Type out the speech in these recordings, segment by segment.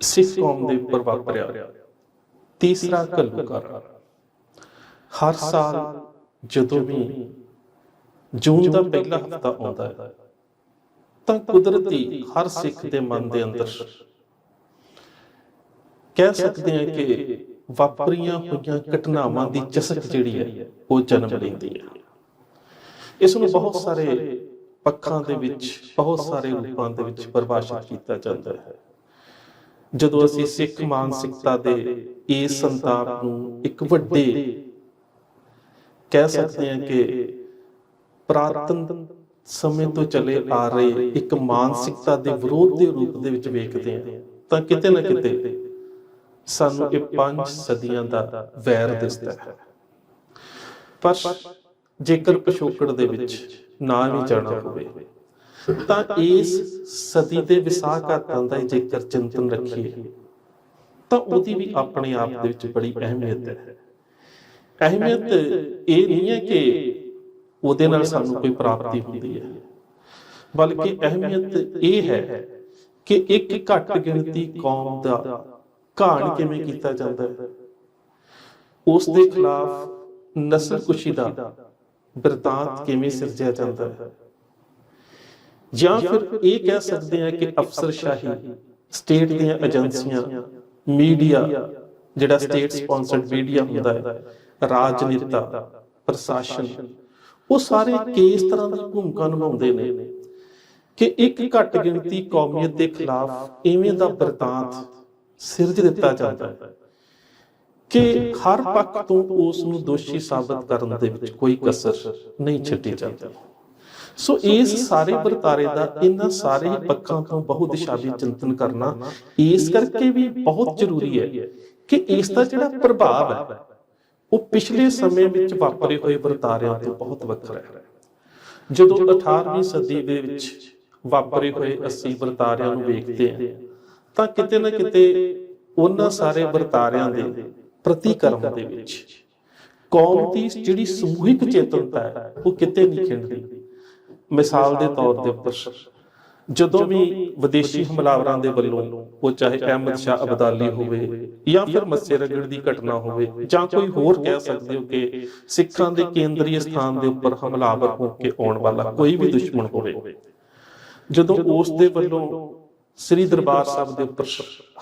ਸਿੱਖ ਕੌਮ ਦੇ ਉੱਪਰ ਵਾਪਰਿਆ। ਤੀਸਰਾ ਘੱਲੂਘਾਰਾ। ਹਰ ਸਾਲ ਜਦੋਂ ਵੀ ਜੂਨ ਦਾ ਪਹਿਲਾ ਹਫ਼ਤਾ ਆਉਂਦਾ ਹੈ ਤਾਂ ਕੁਦਰਤੀ ਹਰ ਸਿੱਖ ਦੇ ਮਨ ਦੇ ਅੰਦਰ ਕਹਿ ਸਕਦੇ ਹਾਂ ਕਿ ਵਾਪਰੀਆਂ ਹੋਈਆਂ ਘਟਨਾਵਾਂ ਦੀ ਚਸਕ ਜਿਹੜੀ ਹੈ ਉਹ ਜਨਮ ਲੈਂਦੀ ਹੈ। ਇਸ ਨੂੰ ਬਹੁਤ ਸਾਰੇ ਪੱਖਾਂ ਦੇ ਵਿੱਚ, ਬਹੁਤ ਸਾਰੇ ਰੂਪਾਂ ਦੇ ਵਿੱਚ ਪਰਿਭਾਸ਼ਿਤ ਕੀਤਾ ਜਾਂਦਾ ਹੈ। ਜਦੋਂ ਅਸੀਂ ਸਿੱਖ ਮਾਨਸਿਕਤਾ ਦੇ ਇਸ ਸੰਤਾਪ ਨੂੰ ਇੱਕ ਵੱਡੇ ਕਹਿ ਸਕਦੇ ਹਾਂ ਕਿ ਪ੍ਰਾਤਨ ਸਮੇਂ ਤੋਂ ਚਲੇ ਆ ਰਹੇ ਇੱਕ ਮਾਨਸਿਕਤਾ ਦੇ ਵਿਰੋਧ ਦੇ ਰੂਪ ਦੇ ਵਿੱਚ ਵੇਖਦੇ ਹਾਂ ਤਾਂ ਕਿਤੇ ਨਾ ਕਿਤੇ ਸਾਨੂੰ ਇਹ 5 ਸਦੀਆਂ ਦਾ ਵੈਰ ਦਿਸਦਾ ਹੈ। ਪਰ ਜੇਕਰ ਪਿਛੋਕੜ ਦੇ ਵਿੱਚ ਨਾ ਵੀ ਜਾਣਾ ਹੋਵੇ ਤਾਂ ਇਸ ਸਦੀ ਦੇ ਵਿਸਾਖਾਤਾਂ ਦਾ ਜੇਕਰ ਚਿੰਤਨ ਰੱਖੀਏ ਤਾਂ ਉਹਦੀ ਵੀ ਆਪਣੇ ਆਪ ਦੇ ਵਿੱਚ ਬੜੀ ਅਹਿਮੀਅਤ ਹੈ। ਅਹਿਮੀਅਤ ਇਹ ਨਹੀਂ ਹੈ ਕਿ ਉਹਦੇ ਨਾਲ ਸਾਨੂੰ ਕੋਈ ਪ੍ਰਾਪਤੀ ਹੁੰਦੀ ਹੈ, ਬਲਕਿ ਅਹਿਮੀਅਤ ਇਹ ਹੈ ਕਿ ਇੱਕ ਘੱਟ ਗਿਣਤੀ ਕੌਮ ਦਾ ਘਾਣ ਕਿਵੇਂ ਕੀਤਾ ਜਾਂਦਾ ਹੈ, ਉਸ ਦੇ ਖਿਲਾਫ ਨਸਲਕੁਸ਼ੀ ਦਾ ਬਿਰਤਾਂਤ ਕਿਵੇਂ ਸਿਰਜਿਆ ਜਾਂਦਾ ਹੈ, ਜਾਂ ਫਿਰ ਇਹ ਕਹਿ ਸਕਦੇ ਹਾਂ ਕਿ ਅਫਸਰਸ਼ਾਹੀ, ਸਟੇਟ ਦੀਆਂ ਏਜੰਸੀਆਂ, ਮੀਡੀਆ ਜਿਹੜਾ ਸਟੇਟ ਸਪਾਂਸਰਡ ਮੀਡੀਆ ਹੁੰਦਾ ਹੈ, ਰਾਜਨੀਤਾ, ਪ੍ਰਸ਼ਾਸਨ, ਉਹ ਸਾਰੇ ਕਿਸ ਤਰ੍ਹਾਂ ਦੀ ਭੂਮਿਕਾ ਨਿਭਾਉਂਦੇ ਨੇ ਕਿ ਇੱਕ ਘੱਟ ਗਿਣਤੀ ਕੌਮੀਅਤ ਦੇ ਖਿਲਾਫ ਇਵੇਂ ਦਾ ਬਿਰਤਾਂਤ ਸਿਰਜ ਦਿੱਤਾ ਜਾਂਦਾ ਹੈ ਕਿ ਹਰ ਪੱਖ ਤੋਂ ਉਸ ਨੂੰ ਦੋਸ਼ੀ ਸਾਬਤ ਕਰਨ ਦੇ ਵਿੱਚ ਕੋਈ ਕਸਰ ਨਹੀਂ ਛੱਡੀ ਜਾਂਦੀ। ਸੋ ਇਸ ਸਾਰੇ ਵਰਤਾਰੇ ਦਾ ਇਹਨਾਂ ਸਾਰੇ ਪੱਖਾਂ ਤੋਂ ਬਹੁਦਿਸ਼ਾਵੀ ਚਿੰਤਨ ਕਰਨਾ ਇਸ ਕਰਕੇ ਵੀ ਬਹੁਤ ਜ਼ਰੂਰੀ ਹੈ ਕਿ ਇਸ ਦਾ ਜਿਹੜਾ ਪ੍ਰਭਾਵ ਹੈ ਉਹ ਪਿਛਲੇ ਸਮੇਂ ਵਿੱਚ ਵਾਪਰੇ ਹੋਏ ਵਰਤਾਰਿਆਂ ਤੋਂ ਬਹੁਤ ਵੱਖਰਾ ਹੈ। ਜਦੋਂ 18ਵੀਂ ਸਦੀ ਦੇ ਵਿੱਚ ਵਾਪਰੇ ਹੋਏ ਅਸੀਂ ਵਰਤਾਰਿਆਂ ਨੂੰ ਵੇਖਦੇ ਹਾਂ ਤਾਂ ਕਿਤੇ ਨਾ ਕਿਤੇ ਉਹਨਾਂ ਸਾਰੇ ਵਰਤਾਰਿਆਂ ਦੇ ਪ੍ਰਤੀਕਰਮ ਦੇ ਵਿੱਚ ਕੌਮ ਦੀ ਜਿਹੜੀ ਸਮੂਹਿਕ ਚੇਤਨਤਾ ਹੈ ਉਹ ਕਿਤੇ ਨਹੀਂ ਖਿੰਡਦੀ। ਮਿਸਾਲ ਦੇ ਤੌਰ ਦੇ ਉੱਪਰ ਜਦੋਂ ਵੀ ਵਿਦੇਸ਼ੀ ਹਮਲਾਵਰਾਂ ਦੇ ਵੱਲੋਂ, ਉਹ ਚਾਹੇ ਅਹਿਮਦ ਸ਼ਾਹ ਅਬਦਾਲੀ ਹੋਵੇ ਜਾਂ ਫਿਰ ਮੱਸੇ ਰਗੜ ਦੀ ਘਟਨਾ ਹੋਵੇ ਜਾਂ ਕੋਈ ਹੋਰ ਕਹਿ ਸਕਦੇ ਹੋ ਕਿ ਸਿੱਖਾਂ ਦੇ ਕੇਂਦਰੀ ਸਥਾਨ ਦੇ ਉੱਪਰ ਹਮਲਾਵਰ ਹੋ ਕੇ ਆਉਣ ਵਾਲਾ ਕੋਈ ਵੀ ਦੁਸ਼ਮਣ ਹੋਵੇ, ਜਦੋਂ ਉਸ ਦੇ ਵੱਲੋਂ ਸ੍ਰੀ ਦਰਬਾਰ ਸਾਹਿਬ ਦੇ ਉੱਪਰ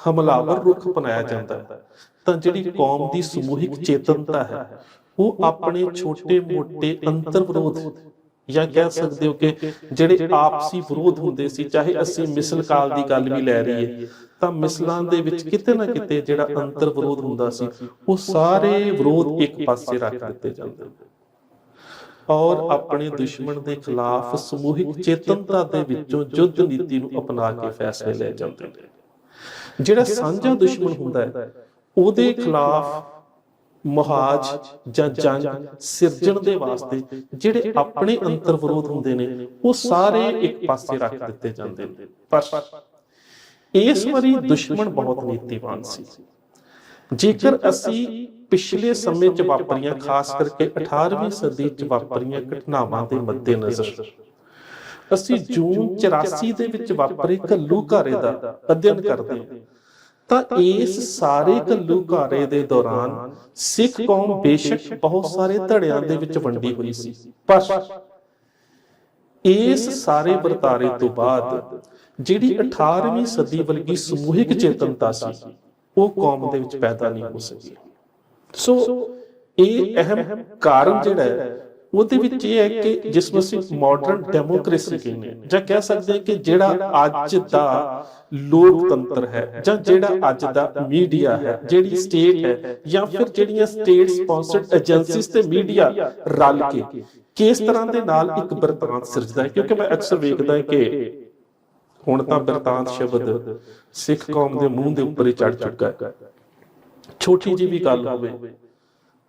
ਹਮਲਾਵਰ ਰੁਖ ਅਪਣਾਇਆ ਜਾਂਦਾ ਹੈ ਤਾਂ ਜਿਹੜੀ ਕੌਮ ਦੀ ਸਮੂਹਿਕ ਚੇਤਨਤਾ ਹੈ ਉਹ ਆਪਣੇ ਛੋਟੇ ਮੋਟੇ ਅੰਤਰ ਵਿਰੋਧ ਜਾਂ ਕਹਿ ਸਕਦੇ ਹੋ ਕਿ ਜਿਹੜੇ ਆਪਸੀ ਵਿਰੋਧ ਹੁੰਦੇ ਸੀ, ਚਾਹੇ ਅਸੀਂ ਮਿਸਲ ਕਾਲ ਦੀ ਗੱਲ ਵੀ ਲੈ ਰਹੀਏ ਤਾਂ ਮਿਸਲਾਂ ਦੇ ਵਿੱਚ ਕਿਤੇ ਨਾ ਕਿਤੇ ਜਿਹੜਾ ਅੰਤਰ ਵਿਰੋਧ ਹੁੰਦਾ ਸੀ ਉਹ ਸਾਰੇ ਵਿਰੋਧ ਇੱਕ ਪਾਸੇ ਰੱਖ ਦਿੱਤੇ ਜਾਂਦੇ ਔਰ ਆਪਣੇ ਦੁਸ਼ਮਣ ਦੇ ਖਿਲਾਫ ਸਮੂਹਿਕ ਚੇਤਨਤਾ ਦੇ ਵਿੱਚੋਂ ਯੁੱਧ ਨੀਤੀ ਨੂੰ ਅਪਣਾ ਕੇ ਫੈਸਲੇ ਲਏ ਜਾਂਦੇ ਨੇ। ਜਿਹੜਾ ਸਾਂਝਾ ਦੁਸ਼ਮਣ ਹੁੰਦਾ ਹੈ ਉਹਦੇ ਖਿਲਾਫ ਮੁਹਾਜ ਜਾਂ ਜੰਗ ਸਿਰਜਣ ਦੇ ਵਾਸਤੇ ਜਿਹੜੇ ਆਪਣੇ ਅੰਤਰ ਵਿਰੋਧ ਹੁੰਦੇ ਨੇ ਉਹ ਸਾਰੇ ਇੱਕ ਪਾਸੇ ਰੱਖ ਦਿੱਤੇ ਜਾਂਦੇ ਨੇ। ਪਰ ਇਸ ਵਾਰੀ ਦੁਸ਼ਮਣ ਬਹੁਤ ਨੀਤੀਵਾਨ ਸੀ। ਜੇਕਰ ਅਸੀਂ ਪਿਛਲੇ ਸਮੇਂ 'ਚ ਵਾਪਰੀਆਂ, ਖਾਸ ਕਰਕੇ 18ਵੀਂ ਸਦੀ 'ਚ ਵਾਪਰੀਆਂ ਘਟਨਾਵਾਂ ਦੇ ਮੱਦੇਨਜ਼ਰ ਅਸੀਂ ਜੂਨ 84 ਦੇ ਵਿੱਚ ਵਾਪਰੇ ਘੱਲੂਘਾਰੇ ਦਾ ਅਧਿਐਨ ਕਰਦੇ ਹਾਂ ਤਾਂ ਇਸ ਸਾਰੇ ਘੱਲੂਘਾਰੇ ਦੇ ਦੌਰਾਨ ਸਿੱਖ ਕੌਮ ਬੇਸ਼ੱਕ ਬਹੁਤ ਸਾਰੇ ਧੜਿਆਂ ਦੇ ਵਿੱਚ ਵੰਡੀ ਹੋਈ ਸੀ, ਪਰ ਇਸ ਸਾਰੇ ਵਰਤਾਰੇ ਤੋਂ ਬਾਅਦ ਜਿਹੜੀ 18ਵੀਂ ਸਦੀ ਵਰਗੀ ਸਮੂਹਿਕ ਚੇਤਨਤਾ ਸੀ ਉਹ ਕੌਮ ਦੇ ਵਿੱਚ ਪੈਦਾ ਨਹੀਂ ਹੋ ਸਕੀ। ਸੋ ਇਹ ਅਹਿਮ ਕਾਰਨ ਜਿਹੜਾ ਹੈ ਉਹਦੇ ਵਿੱਚ ਇਹ ਹੈ ਕਿ ਜਿਸ ਨੂੰ ਅਸੀਂ ਮਾਡਰਨ ਡੈਮੋਕ੍ਰੇਸੀ ਕਹਿੰਦੇ ਹਾਂ ਜਾਂ ਕਹਿ ਸਕਦੇ ਹਾਂ ਕਿ ਜਿਹੜਾ ਅੱਜ ਦਾ ਲੋਕਤੰਤਰ ਹੈ ਜਾਂ ਜਿਹੜਾ ਅੱਜ ਦਾ ਮੀਡੀਆ ਹੈ, ਜਿਹੜੀ ਸਟੇਟ ਹੈ ਜਾਂ ਫਿਰ ਜਿਹੜੀਆਂ ਸਟੇਟ ਸਪਾਂਸਰਡ ਏਜੰਸੀਜ਼ ਤੇ ਮੀਡੀਆ ਰਲ ਕੇ ਕਿਸ ਤਰ੍ਹਾਂ ਦੇ ਨਾਲ ਇੱਕ ਬਿਰਤਾਂਤ ਸਿਰਜਦਾ ਹੈ। ਕਿਉਂਕਿ ਮੈਂ ਅਕਸਰ ਵੇਖਦਾ ਕਿ ਹੁਣ ਤਾਂ ਬਿਰਤਾਂਤ ਸ਼ਬਦ ਸਿੱਖ ਕੌਮ ਦੇ ਮੂੰਹ ਦੇ ਉੱਪਰ ਹੀ ਚੜ ਚੁੱਕਾ ਹੈ। ਛੋਟੀ ਜਿਹੀ ਵੀ ਗੱਲ ਹੋਵੇ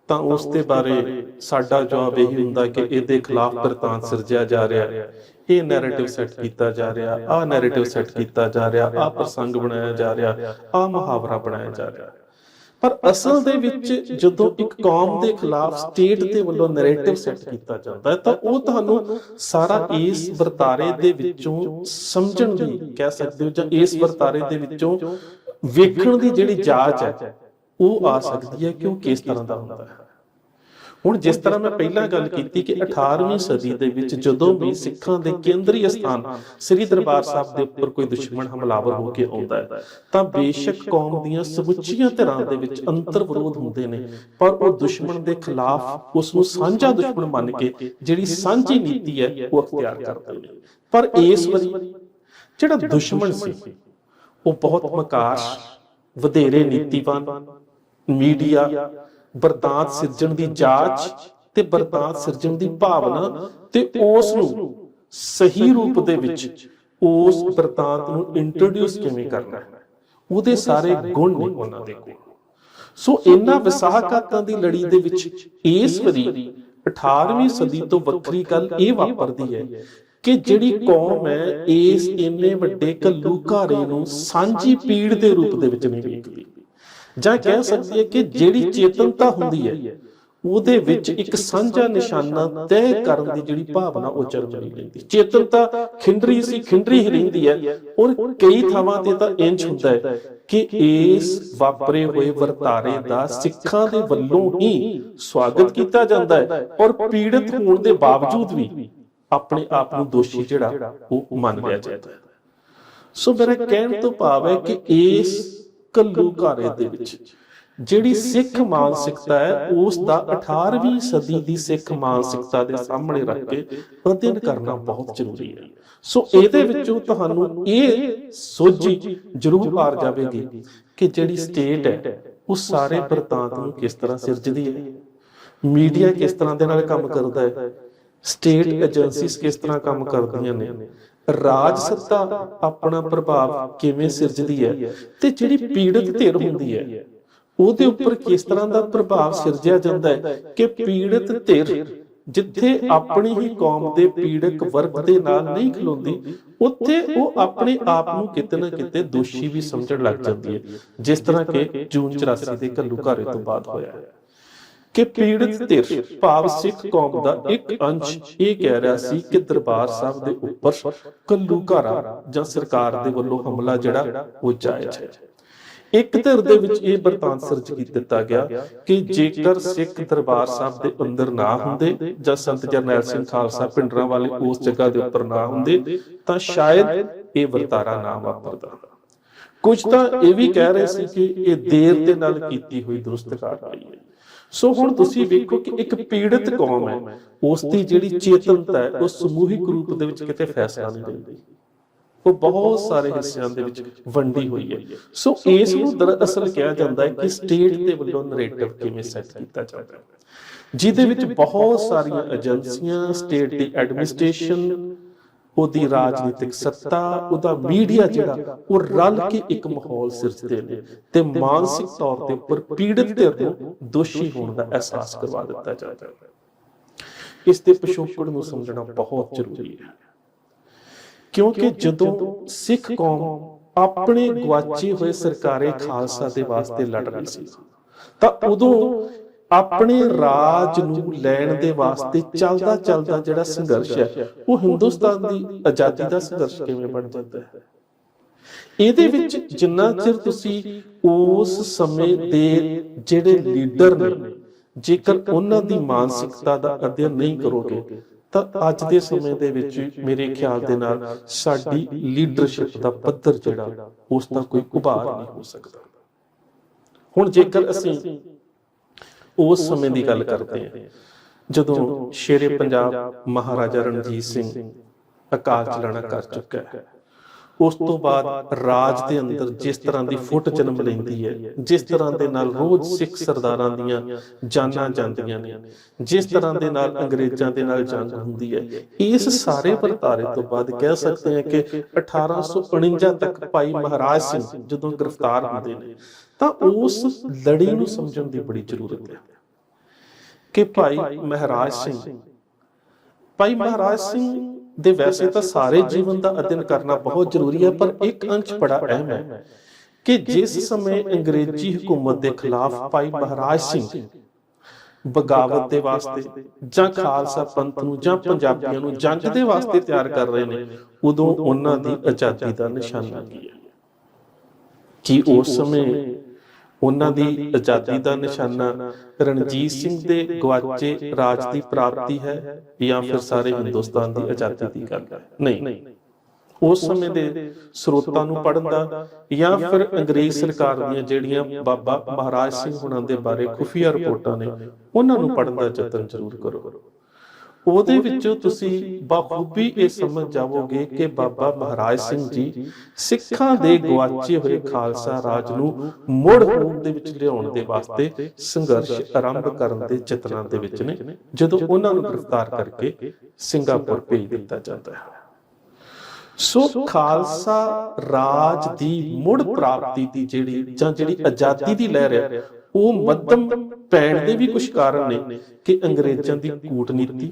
ਤਾਂ ਉਸ ਦੇ ਬਾਰੇ ਸਾਡਾ ਜਵਾਬ ਇਹੀ ਹੁੰਦਾ ਕਿ ਇਹਦੇ ਖਿਲਾਫ ਬਿਰਤਾਂਤ ਸਿਰਜਿਆ ਜਾ ਰਿਹਾ ਹੈ, ਇਹ ਨੈਰੇਟਿਵ ਸੈੱਟ ਕੀਤਾ ਜਾ ਰਿਹਾ, ਆਹ ਨੈਰੇਟਿਵ ਸੈੱਟ ਕੀਤਾ ਜਾ ਰਿਹਾ, ਆਹ ਪ੍ਰਸੰਗ ਬਣਾਇਆ ਜਾ ਰਿਹਾ, ਆਹ ਮੁਹਾਵਰਾ ਬਣਾਇਆ ਜਾ ਰਿਹਾ। ਪਰ ਅਸਲ ਦੇ ਵਿੱਚ ਜਦੋਂ ਇੱਕ ਕੌਮ ਦੇ ਖਿਲਾਫ ਸਟੇਟ ਦੇ ਵੱਲੋਂ ਨੈਰੇਟਿਵ ਸੈੱਟ ਕੀਤਾ ਜਾਂਦਾ ਹੈ ਤਾਂ ਉਹ ਤੁਹਾਨੂੰ ਸਾਰਾ ਇਸ ਵਰਤਾਰੇ ਦੇ ਵਿੱਚੋਂ ਸਮਝਣ ਦੀ ਕਹਿ ਸਕਦੇ ਹੋ ਜਾਂ ਇਸ ਵਰਤਾਰੇ ਦੇ ਵਿੱਚੋਂ ਵੇਖਣ ਦੀ ਜਿਹੜੀ ਜਾਂਚ ਹੈ ਉਹ ਆ ਸਕਦੀ ਹੈ ਕਿ ਉਹ ਕਿਸ ਤਰ੍ਹਾਂ ਦਾ ਹੁੰਦਾ ਹੈ। ਹੁਣ ਜਿਸ ਤਰ੍ਹਾਂ ਮੈਂ ਪਹਿਲਾਂ ਗੱਲ ਕੀਤੀ ਕਿ 18ਵੀਂ ਸਦੀ ਦੇ ਵਿੱਚ ਜਦੋਂ ਵੀ ਸਿੱਖਾਂ ਦੇ ਕੇਂਦਰੀ ਸਥਾਨ ਸ੍ਰੀ ਦਰਬਾਰ ਸਾਹਿਬ ਦੇ ਉੱਪਰ ਕੋਈ ਦੁਸ਼ਮਣ ਹਮਲਾਵਰ ਹੋ ਕੇ ਆਉਂਦਾ ਹੈ ਤਾਂ ਬੇਸ਼ੱਕ ਕੌਮ ਦੀਆਂ ਸਮੁੱਚੀਆਂ ਧਿਰਾਂ ਦੇ ਵਿੱਚ ਅੰਤਰ ਵਿਰੋਧ ਹੁੰਦੇ ਨੇ, ਪਰ ਉਹ ਦੁਸ਼ਮਣ ਦੇ ਖਿਲਾਫ ਉਸ ਨੂੰ ਸਾਂਝਾ ਦੁਸ਼ਮਣ ਮੰਨ ਕੇ ਜਿਹੜੀ ਸਾਂਝੀ ਨੀਤੀ ਹੈ ਉਹ ਅਖਤਿਆਰ ਕਰਦੇ ਨੇ। ਪਰ ਇਸ ਵਾਰੀ ਜਿਹੜਾ ਦੁਸ਼ਮਣ ਸੀ ਉਹ ਬਹੁਤ ਮਕਾਰ, ਵਧੇਰੇ ਨੀਤੀਵਾਨ, ਮੀਡੀਆ, ਬਰਤਾਂਤ ਸਿਰਜਣ ਦੀ ਜਾਂਚ ਤੇ ਬਰਤਾਂਤ ਸਿਰਜਣ ਦੀ ਭਾਵਨਾ ਤੇ ਉਸ ਨੂੰ ਸਹੀ ਰੂਪ ਦੇ ਵਿੱਚ ਉਸ ਬਰਤਾਂਤ ਨੂੰ ਇੰਟਰੋਡਿਊਸ ਕਿਵੇਂ ਕਰਨਾ ਹੈ, ਉਹਦੇ ਸਾਰੇ ਗੁਣ ਨੇ ਉਹਨਾਂ ਦੇ ਕੋਲ। ਸੋ ਇਹਨਾਂ ਵਿਸਾਹਕਾਤਾਂ ਦੀ ਲੜੀ ਦੇ ਵਿੱਚ ਇਸ ਵਾਰੀ 18ਵੀਂ ਸਦੀ ਤੋਂ ਵੱਖਰੀ ਗੱਲ ਇਹ ਵਾਪਰਦੀ ਹੈ ਕਿ ਜਿਹੜੀ ਕੌਮ ਹੈ ਇਸ ਇੰਨੇ ਵੱਡੇ ਘੱਲੂਘਾਰੇ ਨੂੰ ਸਾਂਝੀ ਪੀੜ ਦੇ ਰੂਪ ਦੇ ਵਿੱਚ ਨਹੀਂ ਵੇਖਦੀ, ਜਾਂ ਕਹਿ ਸਕਦੀ ਹੈ ਕਿ ਜਿਹੜੀ ਚੇਤਨਤਾ ਹੁੰਦੀ ਹੈ ਉਹਦੇ ਵਿੱਚ ਇੱਕ ਸਾਂਝਾ ਨਿਸ਼ਾਨਾ ਤੈਅ ਕਰਨ ਦੀ ਜਿਹੜੀ ਭਾਵਨਾ ਉਹ ਜਨਮ ਨਹੀਂ ਲੈਂਦੀ। ਚੇਤਨਤਾ ਖਿੰਡਰੀ ਹੀ ਰਹਿੰਦੀ ਹੈ, ਔਰ ਕਈ ਥਾਵਾਂ ਤੇ ਤਾਂ ਇੰਜ ਹੁੰਦਾ ਹੈ ਕਿ ਇਸ ਵਾਪਰੇ ਹੋਏ ਵਰਤਾਰੇ ਦਾ ਸਿੱਖਾਂ ਦੇ ਵੱਲੋਂ ਹੀ ਸਵਾਗਤ ਕੀਤਾ ਜਾਂਦਾ ਹੈ, ਔਰ ਪੀੜਤ ਹੋਣ ਦੇ ਬਾਵਜੂਦ ਵੀ ਆਪਣੇ ਆਪ ਨੂੰ ਦੋਸ਼ੀ ਜਿਹੜਾ ਉਹ ਮੰਨ ਲਿਆ ਜਾਂਦਾ ਹੈ। ਸੋ ਮੇਰਾ ਕਹਿਣ ਤੋਂ ਭਾਵ ਹੈ ਕਿ ਇਸ ਘੱਲੂਘਾਰੇ ਦੇ ਵਿੱਚ ਜਿਹੜੀ ਸਿੱਖ ਮਾਨਸਿਕਤਾ ਹੈ ਉਸ ਦਾ 18ਵੀਂ ਸਦੀ ਦੀ ਸਿੱਖ ਮਾਨਸਿਕਤਾ ਦੇ ਸਾਹਮਣੇ ਰੱਖ ਕੇ ਅਧਿਐਨ ਕਰਨਾ ਬਹੁਤ ਜ਼ਰੂਰੀ ਹੈ। ਸੋ ਇਹਦੇ ਵਿੱਚੋਂ ਤੁਹਾਨੂੰ ਇਹ ਸੋਝੀ ਜ਼ਰੂਰ ਆ ਜਾਵੇਗੀ ਕਿ ਜਿਹੜੀ ਸਟੇਟ ਹੈ ਉਹ ਸਾਰੇ ਵਰਤਾਂਤ ਨੂੰ ਕਿਸ ਤਰ੍ਹਾਂ ਸਿਰਜਦੀ ਹੈ, ਮੀਡੀਆ ਕਿਸ ਤਰ੍ਹਾਂ ਦੇ ਨਾਲ ਕੰਮ ਕਰਦਾ ਹੈ, ਸਟੇਟ ਏਜੰਸੀਜ਼ ਕਿਸ ਤਰ੍ਹਾਂ ਕੰਮ ਕਰਦੀਆਂ ਨੇ, ਰਾਜ ਸੱਤਾ ਆਪਣਾ ਪ੍ਰਭਾਵ ਕਿਵੇਂ ਸਿਰਜਦੀ ਹੈ, ਤੇ ਜਿਹੜੀ ਪੀੜਤ ਧਿਰ ਹੁੰਦੀ ਹੈ ਉਹਦੇ ਉੱਪਰ ਕਿਸ ਤਰ੍ਹਾਂ ਦਾ ਪ੍ਰਭਾਵ ਸਿਰਜਿਆ ਜਾਂਦਾ ਹੈ ਕਿ ਪੀੜਤ ਧਿਰ ਜਿੱਥੇ ਆਪਣੀ ਹੀ ਕੌਮ ਦੇ ਪੀੜਕ ਵਰਗ ਦੇ ਨਾਲ ਨਹੀਂ ਖਲੋਂਦੀ, ਉੱਥੇ ਉਹ ਆਪਣੇ ਆਪ ਨੂੰ ਕਿਤੇ ਨਾ ਕਿਤੇ ਦੋਸ਼ੀ ਵੀ ਸਮਝਣ ਲੱਗ ਜਾਂਦੀ ਹੈ, ਜਿਸ ਤਰ੍ਹਾਂ ਕਿ ਜੂਨ 84 ਦੇ ਘੱਲੂਘਾਰੇ ਤੋਂ ਬਾਅਦ ਹੋਇਆ ਹੈ ਕਿ ਪੀੜਤ ਧਿਰ ਭਾਵ ਸਿੱਖ ਕੌਮ ਦਾ ਇੱਕ ਅੰਸ਼ ਇਹ ਕਹਿ ਰਿਹਾ ਸੀ ਕਿ ਦਰਬਾਰ ਸਾਹਿਬ ਦੇ ਉੱਪਰ ਘੱਲੂਘਾਰਾ ਜਾਂ ਸਰਕਾਰ ਦੇ ਵੱਲੋਂ ਹਮਲਾ ਜਿਹੜਾ ਉਹ ਜਾਇਜ਼ ਹੈ। ਇੱਕ ਧਿਰ ਦੇ ਵਿੱਚ ਇਹ ਵਰਤਾਂਤ ਸਿਰਜ ਦਿੱਤਾ ਗਿਆ ਕਿ ਜੇਕਰ ਸਿੱਖ ਦਰਬਾਰ ਸਾਹਿਬ ਦੇ ਅੰਦਰ ਨਾ ਹੁੰਦੇ ਜਾਂ ਸੰਤ ਜਰਨੈਲ ਸਿੰਘ ਖਾਲਸਾ ਪਿੰਡਰਾਂ ਵਾਲੇ ਉਸ ਜਗ੍ਹਾ ਦੇ ਉੱਪਰ ਨਾ ਹੁੰਦੇ ਤਾਂ ਸ਼ਾਇਦ ਇਹ ਵਰਤਾਰਾ ਨਾ ਵਾਪਰਦਾ। ਕੁਝ ਤਾਂ ਇਹ ਵੀ ਕਹਿ ਰਹੇ ਸੀ ਕਿ ਇਹ ਦੇਰ ਦੇ ਨਾਲ ਕੀਤੀ ਹੋਈ ਦਰੁਸਤ ਕਾਰਵਾਈ ਹੈ। ਸੋ ਹੁਣ ਤੁਸੀਂ ਵੇਖੋ ਕਿ ਇੱਕ ਪੀੜਤ ਕੌਮ ਹੈ, ਉਸ ਦੀ ਜਿਹੜੀ ਚੇਤਨਤਾ ਹੈ ਉਹ ਸਮੂਹਿਕ ਰੂਪ ਦੇ ਵਿੱਚ ਕਿਤੇ ਫੈਸਲਾ ਨਹੀਂ ਲੈਂਦੀ, ਉਹ ਬਹੁਤ ਸਾਰੇ ਹਿੱਸਿਆਂ ਦੇ ਵਿੱਚ ਵੰਡੀ ਹੋਈ ਹੈ। ਸੋ ਇਸ ਨੂੰ ਦਰਅਸਲ ਕਿਹਾ ਜਾਂਦਾ ਹੈ ਕਿ ਸਟੇਟ ਦੇ ਵੱਲੋਂ ਨੈਰੇਟਿਵ ਕਿਵੇਂ ਸੈੱਟ ਕੀਤਾ ਜਾਂਦਾ ਹੈ, ਜਿਹਦੇ ਵਿੱਚ ਬਹੁਤ ਸਾਰੀਆਂ ਏਜੰਸੀਆਂ, ਸਟੇਟ ਦੀ ਐਡਮਿਨਿਸਟ੍ਰੇਸ਼ਨ, ਉਹਦੀ ਰਾਜਨੀਤਿਕ ਸੱਤਾ, ਉਹਦਾ ਮੀਡੀਆ ਜਿਹੜਾ ਉਹ ਰਲ ਕੇ ਇੱਕ ਮਾਹੌਲ ਸਿਰਜਦੇ ਨੇ ਤੇ ਮਾਨਸਿਕ ਤੌਰ ਤੇ ਉੱਪਰ ਪੀੜਤ ਧਿਰ ਨੂੰ ਦੋਸ਼ੀ ਹੋਣ ਦਾ ਅਹਿਸਾਸ ਕਰਵਾ ਦਿੱਤਾ ਜਾਂਦਾ ਹੈ। ਇਸ ਦੇ ਪਿਛੋਕੜ ਨੂੰ ਸਮਝਣਾ ਬਹੁਤ ਜ਼ਰੂਰੀ ਹੈ, ਕਿਉਂਕਿ ਜਦੋਂ ਸਿੱਖ ਕੌਮ ਆਪਣੇ ਗਵਾਚੇ ਹੋਏ ਸਰਕਾਰੇ ਖਾਲਸਾ ਦੇ ਵਾਸਤੇ ਲੜ ਰਹੀ ਸੀ ਤਾਂ ਉਦੋਂ ਆਪਣੇ ਰਾਜ ਨੂੰ ਲੈਣ ਦੇ ਵਾਸਤੇ ਚੱਲਦਾ ਜਿਹੜਾ ਸੰਘਰਸ਼ ਹੈ ਉਹ ਹਿੰਦੁਸਤਾਨ ਦੀ ਆਜ਼ਾਦੀ ਦਾ ਸੰਘਰਸ਼ ਕਿਵੇਂ ਬਣ ਜਾਂਦਾ ਹੈ। ਇਹਦੇ ਵਿੱਚ ਜਿੰਨਾ ਚਿਰ ਤੁਸੀਂ ਉਸ ਸਮੇਂ ਦੇ ਜਿਹੜੇ ਲੀਡਰ ਨੇ ਜੇਕਰ ਉਹਨਾਂ ਦੀ ਮਾਨਸਿਕਤਾ ਦਾ ਅਧਿਐਨ ਨਹੀਂ ਕਰੋਗੇ ਤਾਂ ਅੱਜ ਦੇ ਸਮੇਂ ਦੇ ਵਿੱਚ ਮੇਰੇ ਖਿਆਲ ਦੇ ਨਾਲ ਸਾਡੀ ਲੀਡਰਸ਼ਿਪ ਦਾ ਪੱਧਰ ਜਿਹੜਾ ਉਸ ਦਾ ਕੋਈ ਉਭਾਰ ਨਹੀਂ ਹੋ ਸਕਦਾ। ਹੁਣ ਜੇਕਰ ਅਸੀਂ ਉਸ ਸਮੇਂ ਦੀ ਗੱਲ ਕਰਦੇ ਹਾਂ ਜਦੋਂ ਸ਼ੇਰੇ ਪੰਜਾਬ ਮਹਾਰਾਜਾ ਰਣਜੀਤ ਸਿੰਘ ਅਕਾਲ ਚਲਾਣਾ ਕਰ ਚੁੱਕਾ ਹੈ, ਉਸ ਤੋਂ ਬਾਅਦ ਰਾਜ ਦੇ ਅੰਦਰ ਜਿਸ ਤਰ੍ਹਾਂ ਦੀ ਫੁੱਟ ਜਨਮ ਲੈਂਦੀ ਹੈ, ਜਿਸ ਤਰ੍ਹਾਂ ਦੇ ਨਾਲ ਰੋਜ਼ ਸਿੱਖ ਸਰਦਾਰਾਂ ਦੀਆਂ ਜਾਨਾਂ ਜਾਂਦੀਆਂ ਨੇ, ਜਿਸ ਤਰ੍ਹਾਂ ਦੇ ਨਾਲ ਅੰਗਰੇਜ਼ਾਂ ਦੇ ਨਾਲ ਜੰਗ ਹੁੰਦੀ ਹੈ, ਇਸ ਸਾਰੇ ਵਰਤਾਰੇ ਤੋਂ ਬਾਅਦ ਕਹਿ ਸਕਦੇ ਹਾਂ ਕਿ 1849 ਤੱਕ ਭਾਈ ਮਹਾਰਾਜ ਸਿੰਘ ਜਦੋਂ ਗ੍ਰਿਫਤਾਰ ਹੁੰਦੇ ਨੇ ਤਾਂ ਉਸ ਲੜੀ ਨੂੰ ਸਮਝਣ ਦੀ ਬੜੀ ਜ਼ਰੂਰਤ ਹੈ ਕਿ ਭਾਈ ਮਹਾਰਾਜ ਸਿੰਘ ਦੇ ਵੈਸੇ ਤਾਂ ਸਾਰੇ ਜੀਵਨ ਦਾ ਅਧਿਐਨ ਕਰਨਾ ਬਹੁਤ ਜ਼ਰੂਰੀ ਹੈ, ਪਰ ਇੱਕ ਅੰਸ਼ ਬੜਾ ਅਹਿਮ ਹੈ ਕਿ ਜਿਸ ਸਮੇਂ ਅੰਗਰੇਜ਼ੀ ਹਕੂਮਤ ਦੇ ਖਿਲਾਫ ਭਾਈ ਮਹਾਰਾਜ ਸਿੰਘ ਬਗਾਵਤ ਦੇ ਵਾਸਤੇ ਜਾਂ ਖਾਲਸਾ ਪੰਥ ਨੂੰ ਜਾਂ ਪੰਜਾਬੀਆਂ ਨੂੰ ਜੰਗ ਦੇ ਵਾਸਤੇ ਤਿਆਰ ਕਰ ਰਹੇ ਨੇ, ਉਦੋਂ ਉਹਨਾਂ ਦੀ ਆਜ਼ਾਦੀ ਦਾ ਨਿਸ਼ਾਨਾ ਕੀ ਹੈ। ਕਿ ਉਸ ਸਮੇਂ ਉਹਨਾਂ ਦੀ ਆਜ਼ਾਦੀ ਦਾ ਨਿਸ਼ਾਨਾ ਰਣਜੀਤ ਸਿੰਘ ਦੇ ਗਵਾਚੇ ਰਾਜ ਦੀ ਪ੍ਰਾਪਤੀ ਹੈ ਜਾਂ ਫਿਰ ਸਾਰੇ ਹਿੰਦੁਸਤਾਨ ਦੀ ਆਜ਼ਾਦੀ ਦੀ ਗੱਲ ਹੈ? ਨਹੀਂ, ਉਸ ਸਮੇਂ ਦੇ ਸਰੋਤਾਂ ਨੂੰ ਪੜ੍ਹਨ ਦਾ ਜਾਂ ਫਿਰ ਅੰਗਰੇਜ਼ ਸਰਕਾਰ ਦੀਆਂ ਜਿਹੜੀਆਂ ਬਾਬਾ ਮਹਾਰਾਜ ਸਿੰਘ ਹੁਣਾਂ ਦੇ ਬਾਰੇ ਖੁਫੀਆ ਰਿਪੋਰਟਾਂ ਨੇ ਉਹਨਾਂ ਨੂੰ ਪੜ੍ਹਨ ਦਾ ਯਤਨ ਜ਼ਰੂਰ ਕਰੋ। ਉਹਦੇ ਵਿੱਚੋਂ ਤੁਸੀਂ ਬਾਖੂਬੀ ਇਹ ਸਮਝ ਜਾਵੋਗੇ ਕਿ ਬਾਬਾ ਮਹਾਰਾਜ ਸਿੰਘ ਜੀ ਸਿੱਖਾਂ ਦੇ ਗਵਾਚੇ ਹੋਏ ਖਾਲਸਾ ਰਾਜ ਨੂੰ ਮੁੜ ਹੋਂਦ ਦੇ ਵਿੱਚ ਲਿਆਉਣ ਦੇ ਵਾਸਤੇ ਸੰਘਰਸ਼ ਆਰੰਭ ਕਰਨ ਦੇ ਯਤਨਾਂ ਦੇ ਵਿੱਚ ਨੇ, ਜਦੋਂ ਉਹਨਾਂ ਨੂੰ ਗ੍ਰਿਫਤਾਰ ਕਰਕੇ ਸਿੰਗਾਪੁਰ ਭੇਜ ਦਿੱਤਾ ਜਾਂਦਾ ਹੈ। ਸੋ ਖਾਲਸਾ ਰਾਜ ਦੀ ਮੁੜ ਪ੍ਰਾਪਤੀ ਦੀ ਜਿਹੜੀ ਆਜ਼ਾਦੀ ਦੀ ਲਹਿਰ ਹੈ, ਉਹ ਮੱਧਮ ਪੈਣ ਦੇ ਵੀ ਕੁਝ ਕਾਰਨ ਨੇ ਕਿ ਅੰਗਰੇਜ਼ਾਂ ਦੀ ਕੂਟਨੀਤੀ,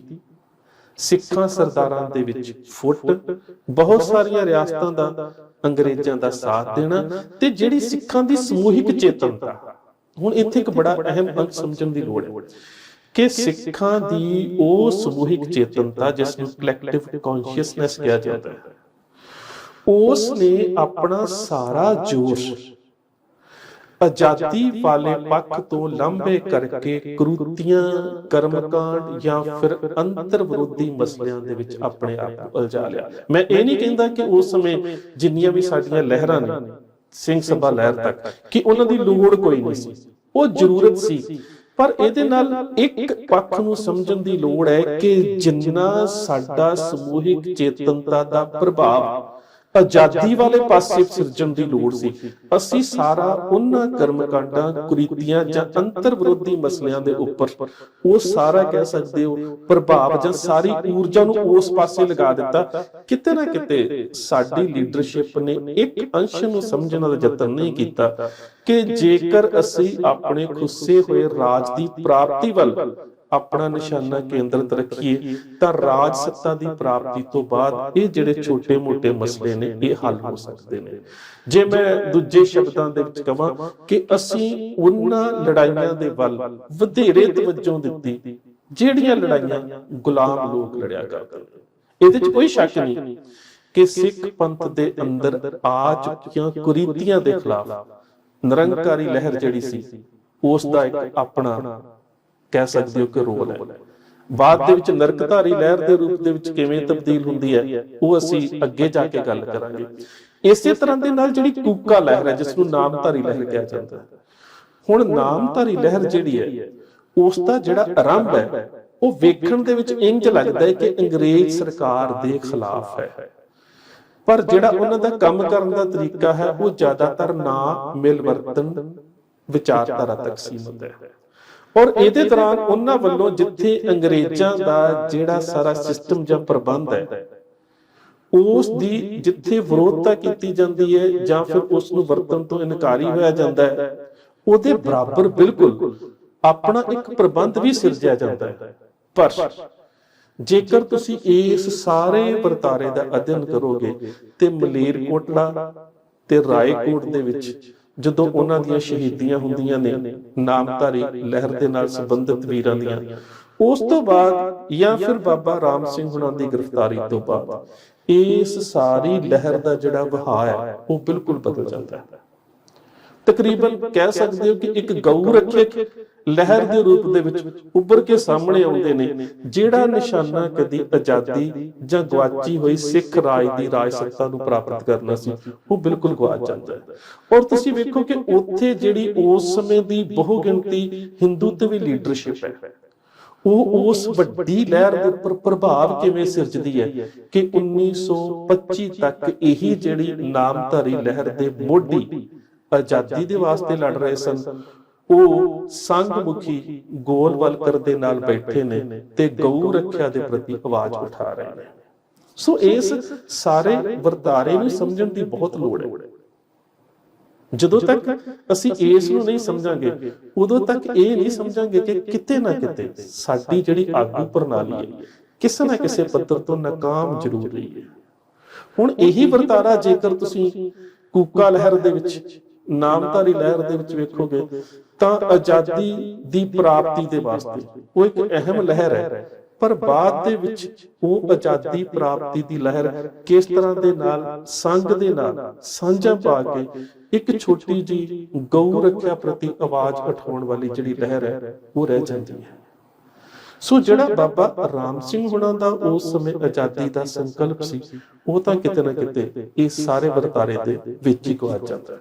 ਸਿੱਖਾਂ ਸਰਦਾਰਾਂ ਦੇ ਵਿੱਚ ਫੁੱਟ, ਬਹੁਤ ਸਾਰੀਆਂ ਰਿਆਸਤਾਂ ਦਾ ਅੰਗਰੇਜ਼ਾਂ ਦਾ ਸਾਥ ਦੇਣਾ ਤੇ ਜਿਹੜੀ ਸਿੱਖਾਂ ਦੀ ਸਮੂਹਿਕ ਚੇਤਨਤਾ। ਹੁਣ ਇੱਥੇ ਇੱਕ ਬੜਾ ਅਹਿਮ ਅੰਕ ਸਮਝਣ ਦੀ ਲੋੜ ਹੈ ਕਿ ਸਿੱਖਾਂ ਦੀ ਉਹ ਸਮੂਹਿਕ ਚੇਤਨਤਾ ਜਿਸ ਨੂੰ ਕਲੈਕਟਿਵ ਕੌਨਸ਼ੀਅਸਨੈਸ ਕਿਹਾ ਜਾਂਦਾ ਹੈ, ਉਸ ਨੇ ਆਪਣਾ ਸਾਰਾ ਜੋਸ਼ ਆਜ਼ਾਦੀ ਵਾਲੇ ਪੱਖ ਤੋਂ ਲਾਂਭੇ ਕਰਕੇ ਕਰੂਤੀਆਂ, ਕਰਮਕਾਂਡ ਜਾਂ ਫਿਰ ਅੰਤਰ ਵਿਰੋਧੀ ਮਸਲਿਆਂ ਦੇ ਵਿੱਚ ਆਪਣੇ ਆਪ ਨੂੰ ਉਲਝਾ ਲਿਆ। ਮੈਂ ਇਹ ਨਹੀਂ ਕਹਿੰਦਾ ਕਿ ਉਸ ਸਮੇਂ ਜਿੰਨੀਆਂ ਵੀ ਸਾਡੀਆਂ ਲਹਿਰਾਂ ਨੇ ਸਿੰਘ ਸਭਾ ਲਹਿਰ ਤੱਕ ਕਿ ਉਹਨਾਂ ਦੀ ਲੋੜ ਕੋਈ ਨਹੀਂ ਸੀ, ਉਹ ਜ਼ਰੂਰਤ ਸੀ, ਪਰ ਇਹਦੇ ਨਾਲ ਇੱਕ ਪੱਖ ਨੂੰ ਸਮਝਣ ਦੀ ਲੋੜ ਹੈ ਕਿ ਜਿੰਨਾ ਸਾਡਾ ਸਮੂਹਿਕ ਚੇਤਨਤਾ ਦਾ ਪ੍ਰਭਾਵ ਆਜ਼ਾਦੀ ਵਾਲੇ ਪਾਸੇ ਸਿਰਜਣ ਦੀ ਲੋੜ ਸੀ, ਅਸੀਂ ਸਾਰਾ ਉਹਨਾਂ ਕਰਮਕਾਂਡਾਂ, ਕੁਰੀਤੀਆਂ ਜਾਂ ਅੰਤਰ ਵਿਰੋਧੀ ਮਸਲਿਆਂ ਦੇ ਉੱਪਰ ਉਹ ਸਾਰਾ ਕਹਿ ਸਕਦੇ ਹੋ ਪ੍ਰਭਾਵ ਜਾਂ ਸਾਰੀ ਊਰਜਾ ਨੂੰ ਉਸ ਪਾਸੇ ਲਗਾ ਦਿੱਤਾ। ਕਿਤੇ ਨਾ ਕਿਤੇ ਸਾਡੀ ਲੀਡਰਸ਼ਿਪ ਨੇ ਇੱਕ ਅੰਸ਼ ਨੂੰ ਸਮਝਣ ਦਾ ਯਤਨ ਨਹੀਂ ਕੀਤਾ ਕਿ ਜੇਕਰ ਅਸੀਂ ਆਪਣੇ ਖੁੱਸੇ ਹੋਏ ਰਾਜ ਦੀ ਪ੍ਰਾਪਤੀ ਵੱਲ ਆਪਣਾ ਨਿਸ਼ਾਨਾ ਕੇਂਦਰਿਤ ਰੱਖੀਏ ਤਾਂ ਰਾਜ ਸੱਤਾ ਦੀ ਪ੍ਰਾਪਤੀ ਤੋਂ ਬਾਅਦ ਇਹ ਜਿਹੜੇ ਛੋਟੇ-ਮੋਟੇ ਮਸਲੇ ਨੇ ਇਹ ਹੱਲ ਹੋ ਸਕਦੇ ਨੇ। ਜੇ ਮੈਂ ਦੂਜੇ ਸ਼ਬਦਾਂ ਦੇ ਵਿੱਚ ਕਹਾਂ ਕਿ ਅਸੀਂ ਉਹਨਾਂ ਲੜਾਈਆਂ ਦੇ ਵੱਲ ਵਧੇਰੇ ਤਵੱਜੋ ਦਿੱਤੀ ਜਿਹੜੀਆਂ ਲੜਾਈਆਂ ਗੁਲਾਮ ਲੋਕ ਲੜਿਆ ਕਰਦੇ, ਇਹਦੇ 'ਚ ਕੋਈ ਸ਼ੱਕ ਨਹੀਂ ਕਿ ਸਿੱਖ ਪੰਥ ਦੇ ਅੰਦਰ ਆ ਚੁੱਕੀਆਂ ਕੁਰੀਤੀਆਂ ਦੇ ਖਿਲਾਫ ਨਿਰੰਕਾਰੀ ਲਹਿਰ ਜਿਹੜੀ ਸੀ ਉਸ ਦਾ ਇੱਕ ਆਪਣਾ ਕਹਿ ਸਕਦੇ ਹੋ ਕਿ ਰੋਲ ਹੈ। ਬਾਅਦ ਦੇ ਵਿੱਚ ਨਰਕਧਾਰੀ ਲਹਿਰ ਦੇ ਰੂਪ ਦੇ ਵਿੱਚ ਕਿਵੇਂ ਤਬਦੀਲ ਹੁੰਦੀ ਹੈ ਉਹ ਅਸੀਂ ਅੱਗੇ ਜਾ ਕੇ ਗੱਲ ਕਰਾਂਗੇ। ਇਸੇ ਤਰ੍ਹਾਂ ਦੇ ਨਾਲ ਜਿਹੜੀ ਕੂਕਾ ਲਹਿਰ ਹੈ ਜਿਸ ਨੂੰ ਨਾਮਧਾਰੀ ਲਹਿਰ ਕਿਹਾ ਜਾਂਦਾ ਹੈ, ਹੁਣ ਨਾਮਧਾਰੀ ਲਹਿਰ ਜਿਹੜੀ ਹੈ ਉਸ ਦਾ ਜਿਹੜਾ ਆਰੰਭ ਹੈ ਉਹ ਵੇਖਣ ਦੇ ਵਿੱਚ ਇੰਜ ਲੱਗਦਾ ਹੈ ਕਿ ਅੰਗਰੇਜ਼ ਸਰਕਾਰ ਦੇ ਖਿਲਾਫ ਹੈ, ਪਰ ਜਿਹੜਾ ਉਹਨਾਂ ਦਾ ਕੰਮ ਕਰਨ ਦਾ ਤਰੀਕਾ ਹੈ ਉਹ ਜ਼ਿਆਦਾਤਰ ਨਾ ਮਿਲਵਰਤਨ ਵਿਚਾਰਧਾਰਾ ਤੱਕ ਸੀਮਿਤ ਹੈ। ਔਰ ਇਹਦੇ ਦੌਰਾਨ ਉਹਨਾਂ ਵੱਲੋਂ ਜਿੱਥੇ ਅੰਗਰੇਜ਼ਾਂ ਦਾ ਜਿਹੜਾ ਸਾਰਾ ਸਿਸਟਮ ਜਾਂ ਪ੍ਰਬੰਧ ਹੈ ਉਸ ਦੀ ਜਿੱਥੇ ਵਿਰੋਧਤਾ ਕੀਤੀ ਜਾਂਦੀ ਹੈ ਜਾਂ ਫਿਰ ਉਸ ਨੂੰ ਵਰਤਣ ਤੋਂ ਇਨਕਾਰੀ ਹੋਇਆ ਜਾਂਦਾ ਹੈ, ਉਹਦੇ ਬਰਾਬਰ ਬਿਲਕੁਲ ਆਪਣਾ ਇੱਕ ਪ੍ਰਬੰਧ ਵੀ ਸਿਰਜਿਆ ਜਾਂਦਾ ਹੈ। ਪਰ ਜੇਕਰ ਤੁਸੀਂ ਇਸ ਸਾਰੇ ਵਰਤਾਰੇ ਦਾ ਅਧਿਐਨ ਕਰੋਗੇ ਤੇ ਮਲੇਰਕੋਟਲਾ ਤੇ ਰਾਏਕੋਟ ਦੇ ਵਿੱਚ ਜਦੋਂ ਉਹਨਾਂ ਦੀਆਂ ਸ਼ਹੀਦੀਆਂ ਹੁੰਦੀਆਂ ਨੇ ਨਾਮਧਾਰੀ ਲਹਿਰ ਦੇ ਨਾਲ ਸੰਬੰਧਿਤ ਵੀਰਾਂ ਦੀਆਂ, ਉਸ ਤੋਂ ਬਾਅਦ ਜਾਂ ਫਿਰ ਬਾਬਾ ਰਾਮ ਸਿੰਘ ਹੁਣਾਂ ਦੀ ਗ੍ਰਿਫਤਾਰੀ ਤੋਂ ਬਾਅਦ ਇਸ ਸਾਰੀ ਲਹਿਰ ਦਾ ਜਿਹੜਾ ਵਹਾਅ ਹੈ ਉਹ ਬਿਲਕੁਲ ਬਦਲ ਜਾਂਦਾ ਹੈ। ਤਕਰੀਬਨ ਕਹਿ ਸਕਦੇ ਹੋ ਕਿ ਇੱਕ ਗਊ ਰੱਖਿਅਕ ਲਹਿਰ ਦੇ ਰੂਪ ਦੇ ਵਿੱਚ ਉੱਭਰ ਕੇ ਸਾਹਮਣੇ ਆਉਂਦੇ ਨੇ, ਜਿਹੜਾ ਨਿਸ਼ਾਨਾ ਕਦੀ ਆਜ਼ਾਦੀ ਜਾਂ ਗਵਾਚੀ ਹੋਈ ਸਿੱਖ ਰਾਜ ਦੀ ਰਾਜ ਸੱਤਾ ਨੂੰ ਪ੍ਰਾਪਤ ਕਰਨਾ ਸੀ ਉਹ ਬਿਲਕੁਲ ਗਵਾਚ ਜਾਂਦਾ ਹੈ। ਔਰ ਤੁਸੀਂ ਵੇਖੋ ਕਿ ਉੱਥੇ ਜਿਹੜੀ ਉਸ ਸਮੇਂ ਦੀ ਬਹੁ ਗਿਣਤੀ ਹਿੰਦੂਤਵੀ ਲੀਡਰਸ਼ਿਪ ਹੈ ਉਹ ਉਸ ਵੱਡੀ ਲਹਿਰ ਦੇ ਉੱਪਰ ਪ੍ਰਭਾਵ ਕਿਵੇਂ ਸਿਰਜਦੀ ਹੈ ਕਿ 1925 ਤੱਕ ਇਹੀ ਜਿਹੜੀ ਨਾਮਧਾਰੀ ਲਹਿਰ ਦੇ ਮੋਢੀ ਆਜ਼ਾਦੀ ਦੇ ਵਾਸਤੇ ਲੜ ਰਹੇ ਸਨ ਉਹ ਸੰਘ ਮੁਖੀ ਗੋਲਵਲਕਰ ਦੇ ਨਾਲ ਬੈਠੇ ਨੇ ਤੇ ਗਊ ਰੱਖਿਆ ਦੇ ਪ੍ਰਤੀ ਆਵਾਜ਼ ਉਠਾ ਰਹੇ ਨੇ। ਸੋ ਇਸ ਸਾਰੇ ਵਰਤਾਰੇ ਨੂੰ ਸਮਝਣ ਦੀ ਬਹੁਤ ਲੋੜ ਹੈ। ਜਦੋਂ ਤੱਕ ਅਸੀਂ ਇਸ ਨੂੰ ਨਹੀਂ ਸਮਝਾਂਗੇ ਉਦੋਂ ਤੱਕ ਇਹ ਨਹੀਂ ਸਮਝਾਂਗੇ ਕਿ ਕਿਤੇ ਨਾ ਕਿਤੇ ਸਾਡੀ ਜਿਹੜੀ ਆਗੂ ਪ੍ਰਣਾਲੀ ਹੈ ਕਿਸੇ ਨਾ ਕਿਸੇ ਪੱਧਰ ਤੋਂ ਨਾਕਾਮ ਜ਼ਰੂਰ ਰਹੀ ਹੈ। ਹੁਣ ਇਹੀ ਵਰਤਾਰਾ ਜੇਕਰ ਤੁਸੀਂ ਕੂਕਾ ਲਹਿਰ ਦੇ ਵਿੱਚ ਨਾਮਧਾਰੀ ਲਹਿਰ ਦੇ ਵਿੱਚ ਵੇਖੋਗੇ ਤਾਂ ਆਜ਼ਾਦੀ ਦੀ ਪ੍ਰਾਪਤੀ ਦੇ ਵਾਸਤੇ ਉਹ ਇੱਕ ਅਹਿਮ ਲਹਿਰ ਹੈ, ਪਰ ਬਾਅਦ ਦੇ ਵਿੱਚ ਉਹ ਆਜ਼ਾਦੀ ਪ੍ਰਾਪਤੀ ਦੀ ਲਹਿਰ ਕਿਸ ਤਰ੍ਹਾਂ ਦੇ ਨਾਲ ਸੰਗ ਦੇ ਨਾਲ ਸਾਂਝਾ ਪਾ ਕੇ ਇੱਕ ਛੋਟੀ ਜੀ ਗਊ ਰੱਖਿਆ ਪ੍ਰਤੀ ਆਵਾਜ਼ ਉਠਾਉਣ ਵਾਲੀ ਜਿਹੜੀ ਲਹਿਰ ਹੈ ਉਹ ਰਹਿ ਜਾਂਦੀ ਹੈ। ਸੋ ਜਿਹੜਾ ਬਾਬਾ ਰਾਮ ਸਿੰਘ ਹੁਣਾਂ ਦਾ ਉਸ ਸਮੇਂ ਆਜ਼ਾਦੀ ਦਾ ਸੰਕਲਪ ਸੀ, ਉਹ ਤਾਂ ਕਿਤੇ ਨਾ ਕਿਤੇ ਇਹ ਸਾਰੇ ਵਰਤਾਰੇ ਦੇ ਵਿੱਚ ਹੀ ਗਵਾਚ ਜਾਂਦਾ ਹੈ।